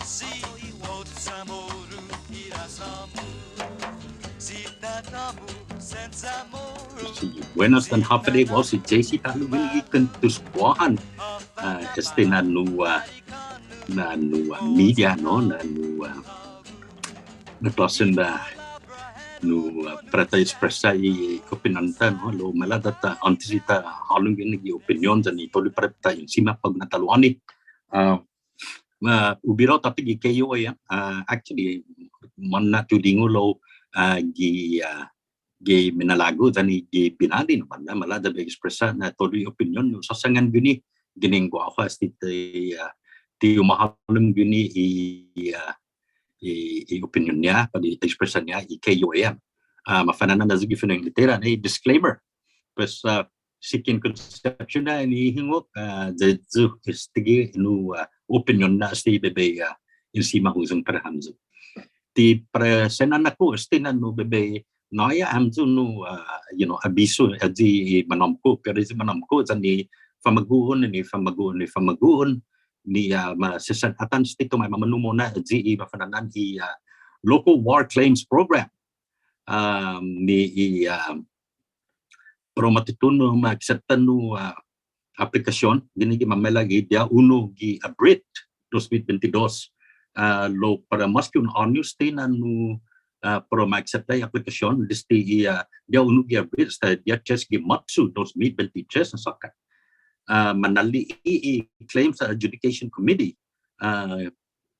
Siñot Chamoru Buenas dan hapade was si JC talu gini Kuentos Guåhan na media no na klasen prata espressa I opinionta no lo maladata antisita halung gini gi opinion jani toli prata insima pag nataluani ubiro tapi gi kayo ya actually manna tudingo lo gi minalago jani gi binadi no banda malada be expressa na toli opinion no sasangan gini gining ko ako ti umahalum gini I opinion niya padi expressa niya I KOM mafananan na zugi fino litera na disclaimer pues sikin conception na ni hingok zu istigi no opinion na sti bebe insima husung perhamzu ti presenan ako istinan no bebe Naya amzu no abiso aji manamko pero si manamko jani famaguon ni masasatan stito may mamanumo na aji mafananan local war claims program ni pro matituno magsatan no aplikasyon gini gi mamelagi dia uno gi abrit 2022 lo para maskun onus tinan no pro magsatay aplikasyon disti dia uno gi abrit dia just gi matsu 2023 sa sakat manali claims adjudication committee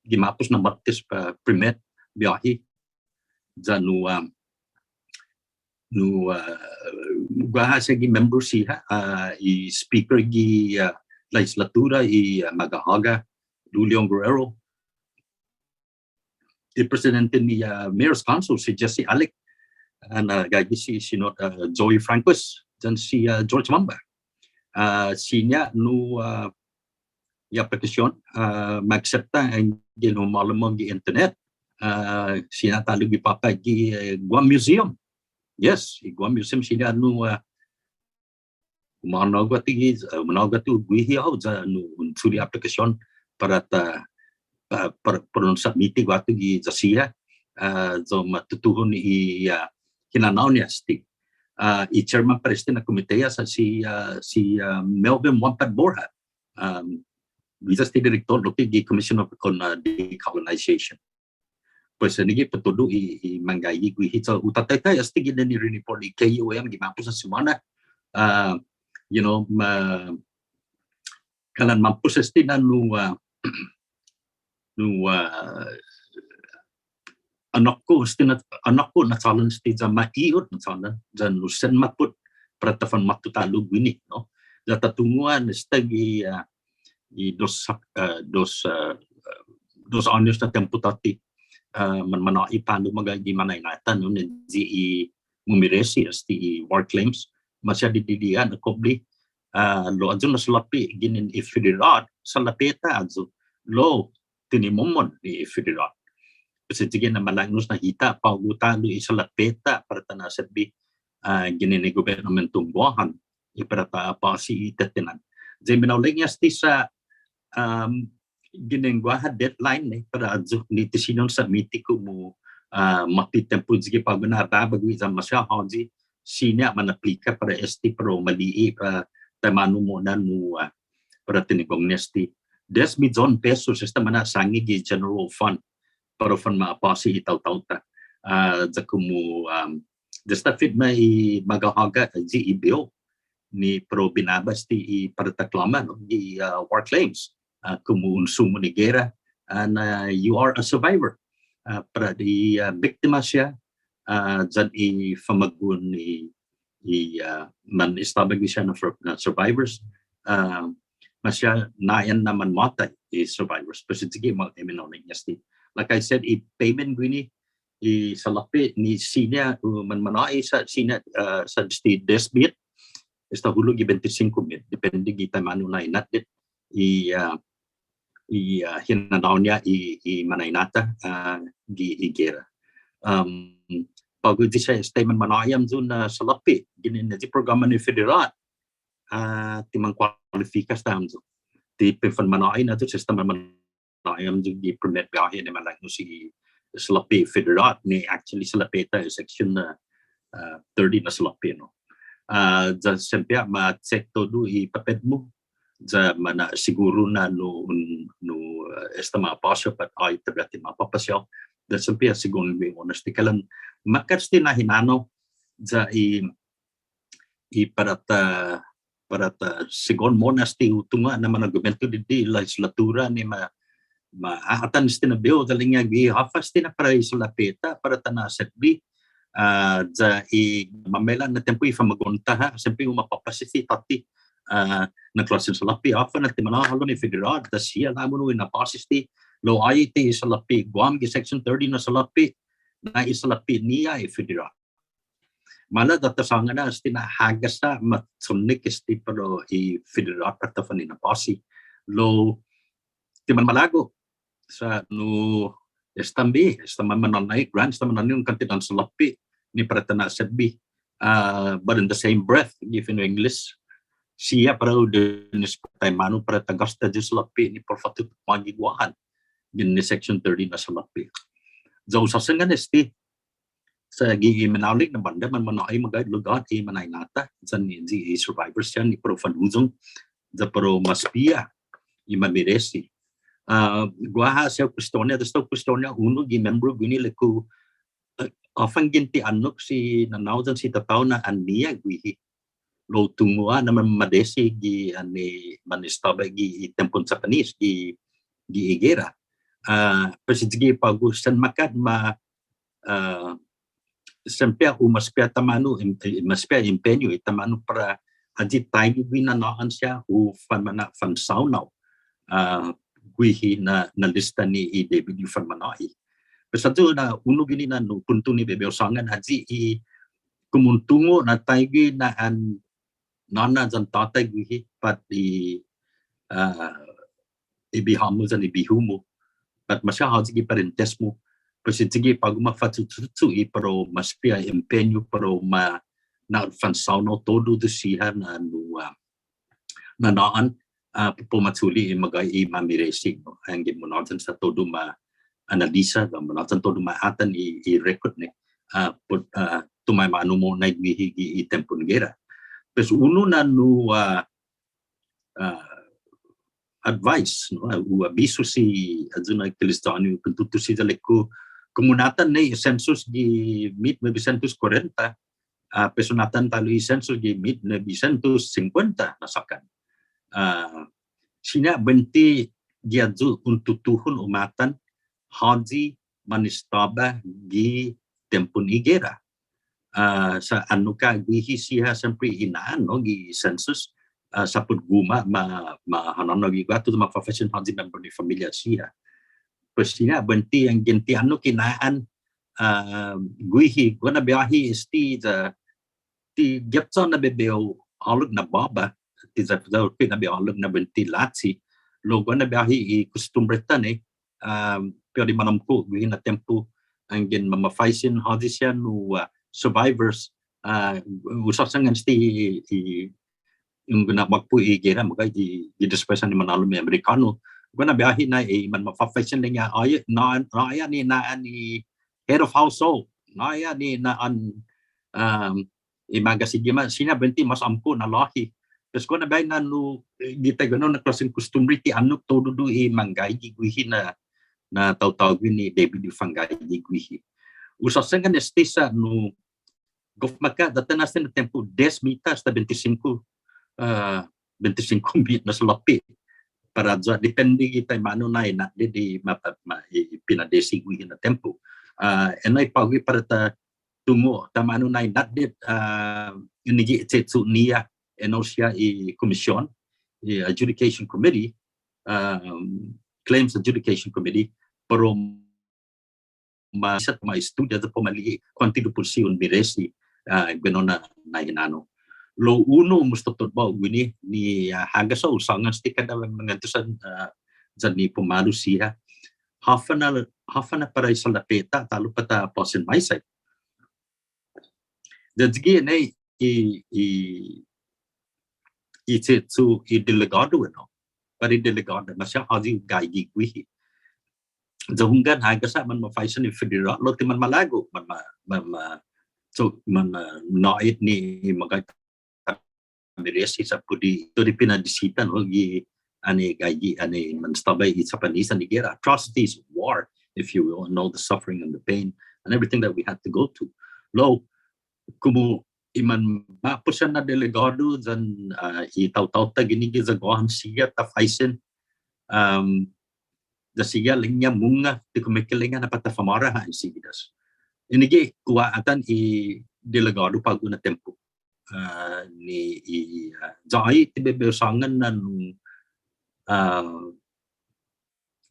gimapos na matis pa primet biyahi janu guahasa gi member siya I speaker gi legislatura I Magahaga Julian Guerrero I presidente ni Mayor's Council si Jesse Alec gagi si Siñot Joey Francos dan si George Mamba sinya no aplikasyon magsepta ang ginumalamang gi internet siya talo gi papa gi Guam Museum yes Guam Museum siya no managatu guihiaw ja no unsuri aplikasyon para submiti watu gi jasiya so matutuhon I hinanaw niya sti I chairman president na komiteya sa si Melvin Wampat Borja visa sti director loki gi commission on decolonization pues nigi patudu I manggayi guihi so utateka asti gi ni report I KOM gi mampus sa semana kalan mampus asti na anak ko na salan sti ja maiot na salan jan lusen maput pratafan matutalu gini no data tunguan stagi I dos anos na tempo tati manai panu magagi manay natan no di mumiresi asti war claims masya didian akobli lo adun na salapi ginin ifedirat salapeta adzu lo tinimomon ni ifedirat kasi sige na malangnos na hita paugutalo isalapeta para tanasabi ginin gobernamentong Guåhan iparata pa si itatinan jay minauling yasti sa ginin Guåhan deadline ni para ni tisinon sa mitiko mo matitempo sige pagunata bagwi sa masya haji sinya manaplika para esti pro malii pa tamano mo na no para tinigong nesti 10 milyon pesos sa mana sangi gi general fund para fan maapasi itaw-taw ta jakumu desta fit may magahaga ji bill ni pro binabas ti parataklama no di war claims kumu unsumo ni gera and you are a survivor para di biktima siya jan famagun man istabagi siya na survivors masya nayan naman matay survivors kasi sige mag-eminonay niya sti like I said payment gini salapi ni sinya manmanai sa sinya sa sti desbit esta hulog 25 mil depende kita manu na inatit hinanaw niya manaynata igera pagod siya statement manayam dun salapi gini na di programa ni federal timang kwalifikas tamzo ti pefan manay na to sistema ayam juga permit biaya ni malang si selapi federal ni actually selapi ta section 30 na selapi no. Za sempia ma cek todo I papedmu za mana siguro na no esta ma pasyo pat ay tabrati ma papasyo da sempia siguro mi honesti kalan makasti na hinano za I parata siguro monasti utunga na mga gobernador di legislatura ni maatan istinabeo dalinga gi hafasti na para isolapeta para tana setbi za mamela na tempo ifamagonta ha sempre uma papasiti tati na klasin salapi afa na timana halo ni federal da sia namuno na pasisti lo IT salapi Guam gi section 30 na salapi na isalapi niya federal mala data sangana istina hagasa matsunik isti pero federal patafani na pasi lo timan malago sa no estambi mananay grants mananay yung kantinan salapi ni pratana setbi but in the same breath if in English siya para udenis patay manu para tagasta di salapi ni porfatu Kuentos Guåhan din ni section 30 na salapi so sasangan esti sa gi menaulik na banda man manay magay lugar manay nata san ni survivors yan ni pro fanuzong da pro maspia imamiresi Guaha siya kustonya, dasto kustonya uno gi membro gini leku often ginti anok si nanawdan si tataw na aniya guihi lo tungua na madesi gi ani manistaba gi tempon sa panis gi igera persigi pagusan makat sempia umaspia tamanu maspia empenyo itamanu para haji tayo binanaan siya fan saunaw guihi na lista ni David Fanmanai. Pesatu na uno gini na no punto ni bebeo sangan haji kumuntungo na taigi na an nana jan tatay guihi pat ibihamu jan ibihumu pat masya haji parentes mo pesitigi paguma fatutsu pero maspia empenyo pero na fansauno todo de siya na naan pumatuli magay mamiresi no ang gimunatan sa todo analisa gimunatan todo atan record ni put tumay manu mo na gihigi tempon gera pes uno na no advice no abiso si azuna kristiyano kuntutu si daleko komunatan ni census gi meet na 240 personatan talo census gi meet na 250 nasakan sina benti giadzu untuk tuhun umatan haji manistaba gi tempun igera sa anuka gihi siha sampai inaan no gi census saput guma hanano gi gatu ma profession haji member ni familia siha pesina benti yang genti anu kinaan gihi guna biahi isti ti getson na bebeo alug na baba tiza pina bi alug na benti latsi logo na biahi kustumbreta ni pero di manamko gihin na tempo angin mamafaisin hadisyan no survivors usasangan sti yung ginamagpo igera magay di dispesan ni manalo mi Amerikano guna biahi na man mafafaisin niya ay na ni head of household na ni na an imagasigima sina benti mas amko na lahi Terus ko na bay na no gita gano na klaseng customary ti anok todo do manggay giguhi na taw-tawagin ni David Fangay giguhi. Usasan kan estesa no gofmaka datanas na tempo 10 mitas ta 25 bit na salapi para za depende kita mano na di pinadesi guhi na tempo. Enay pagi para ta tungo tamano na dit inigi itsetsu niya Enosya Commission, Adjudication Committee, Claims Adjudication Committee, pero masat mga estudia po mali kontinupusiyon miresi gano'n na hinano. Lo uno mustotod ba gini ni haga sa usangan stika na mangantusan dyan ni pumalu siya. Hafa na para sa lapeta talo pata posin maysay. Dadgi na delegado no pari delegado masya haji gai giguhi Zahungan haga sa man ma-faisen ni federal lo ti man malago so man nait ni magay miresi sa pudi to di pinadisitan gi ani gayi ani man stabay sa panisa ni gera atrocities, war, if you will know the suffering and the pain and everything that we had to go to lo kumu iman mapusan na delegado zan itaw-taw ta ginigi za Guam siya ta faisen da siya linya munga ti kumikilinga na pata famara ha sigidas inigi wa atan i delegado paguna tempo ni jai ti bebesangan nan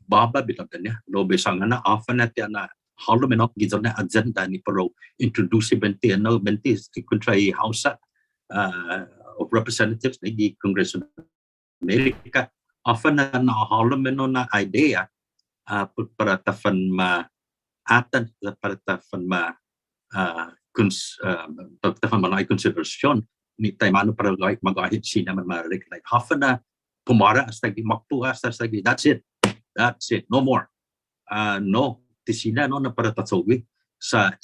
baba bilang lo besangan na afan na ti ana halo menok gizona agenda ni pro introduce benti no benti country house of representatives di Congress of America often na halo meno na idea para tafan ma atan para tafan ma tafan ma consideration ni taimano para magahit sina man marik like hafana pumara hasta makpu hasta that's it no more no tisina no na para tatsogi sa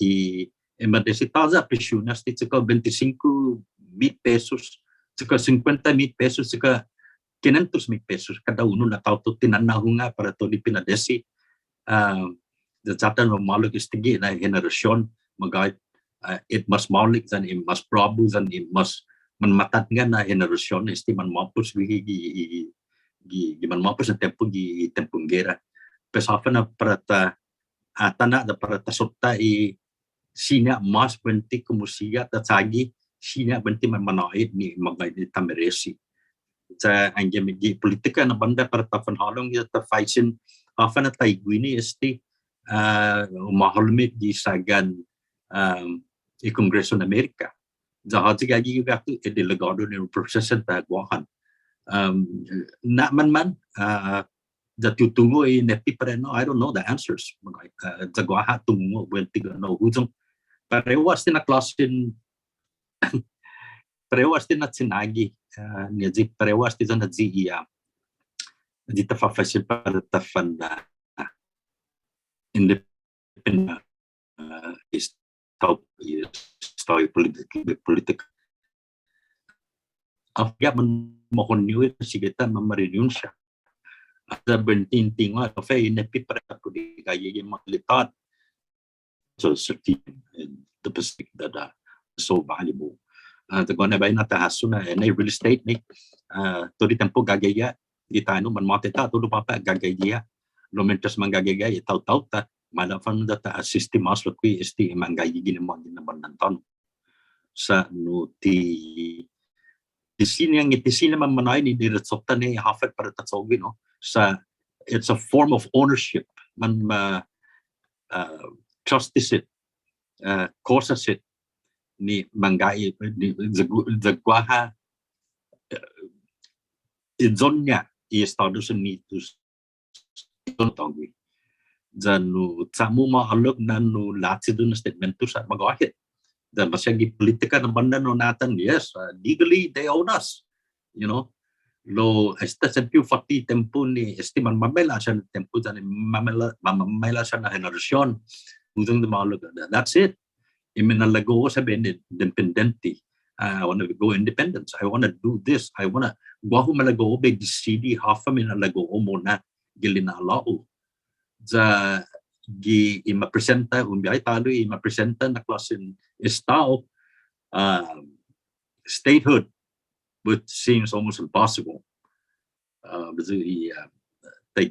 emergency taza pensionas ti tsaka 25,000 pesos tsaka 50,000 pesos tsaka 500,000 pesos kada uno na tauto tinanahunga para to di pinadesi the jatan of maluk istigi na generasyon magay it must maulik dan it must probu dan it must manmatat nga na generasyon isti man mapus gi man mapus na tempo gi tempong gera pesafa na para atana da para tasota sinya mas benti kumusia tatsagi sinya benti man manait ni magay di tameresi sa anggemi politika na banda para tafan halong ta faisen afan na taiguini esti mahalmit di sagan Kongreso ng Amerika zahaji gagi gatu delegado ni representative Guåhan na man jatutungo nepi pareno I don't know the answers za Guåhan tungo benti no hujung parewas na klasin parewas na sinagi niya parewas ti na iya di tafafasin para tafan independent story politik afya man mohonyo sigeta mamariniun siya ada bentinting nga fe nepi para pudi kaya yung malitat so the Pacific that so valuable the gonna bay na tahasuna na real estate ni to di tempo gagaya di tayo man mateta to papa gagaya lo mentas manggagaya taw-taw ta malafan data system mas lokwi esti manggayi ginamang ginabantan sa no ti sini yang sini manay ni diretsokta ni hafat para tatsogi no sa it's a form of ownership man justice it causes it ni manggayi ni Guåhan izonya Estados Unidos tongi janu tamu mahalok nanu latidun statement tu sa magahit dan masyagi politika ng banda no natan yes legally they own us you know lo esta sentiu fati tempo ni estiman mamela sa tempo dan mamela sa na generasyon usang de mahalok that's it iminalago sa independenti I want to go independence I want to do this I want to wahu malago be city half a minalago mo na gilinalao za gi imapresenta umbiay talo imapresenta na klasin estado statehood which seems almost impossible the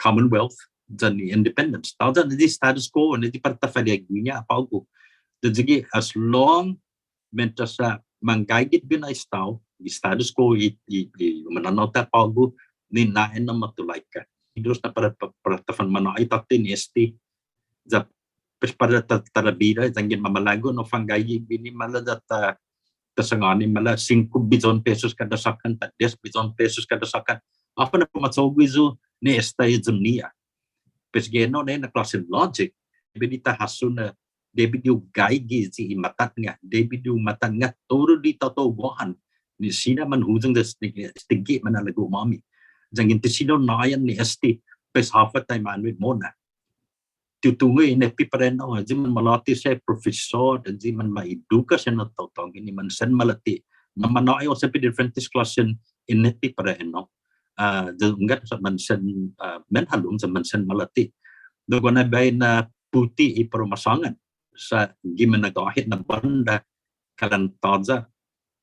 commonwealth dan independence tao dan di status quo ni di partafalig niya paugo jadi as long mentas sa manggagit binay estado di status quo mananota paugo ni naen na matulay ka Idus na para tafan mano ay tatin esti za para tarabira jangin mamalago no fangayi bini mala data tasangani mala 5 billion pesos kada sakan 10 billion pesos kada sakan apa na pumatsogizo ni esta izumnia pesgeno na klase logic bidita hasuna David yu gaigi si matat nga David yu matat nga toro di tato Guåhan ni sina man hujang da stigi manalago mami jangin tisino nayan ni esti pes hafa tay manwit mona tutunggu ini pipareno aja man malati saya profesor dan man maiduka saya natotong ini man sen malati manoi also pi different discussion ini pipareno enggak man sen men halum man sen malati dogona baina putih i permasangan sa gimana kahit na banda kalan taza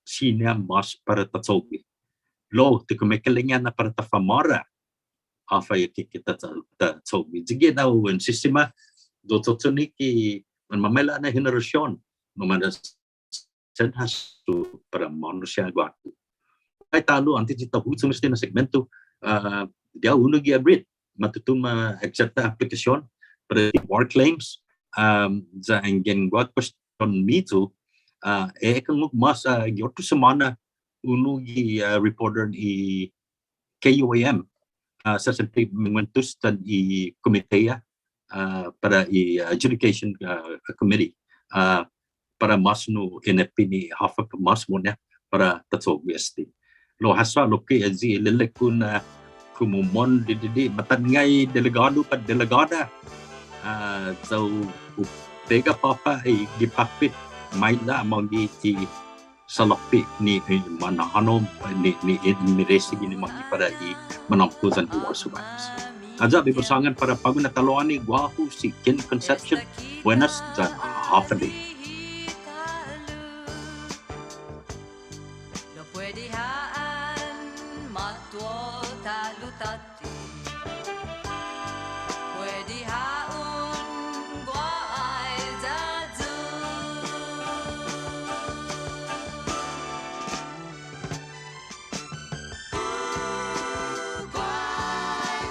sinya mas para tatsogi lo te kumekelingan na para tafamara apa ya kita tatsogi jige na wen sistema do totsuniki man mamela na generasyon mamada sen hasu para manusia guatu ay talo anti kita hutsu mesti na segmento dia unugi abrit matutuma accepta application para war claims za enggen guat question mitu kung mas yotu semana unugi reporter i KUAM sa sempit mengentus dan i komitea para i adjudication committee para mas no NFP ni hafa mas mo na para tatsog westi lo hasa lo ke azi lelekun kumumon di matan ngai delegado pa delegada so tega papa ay gipapit may na magi ti salapi ni manahanom ni miresi gini magi para i manampusan war survivors aja bibersangan para paguna taloani Guahu si Kin Concepcion buenas dan half a day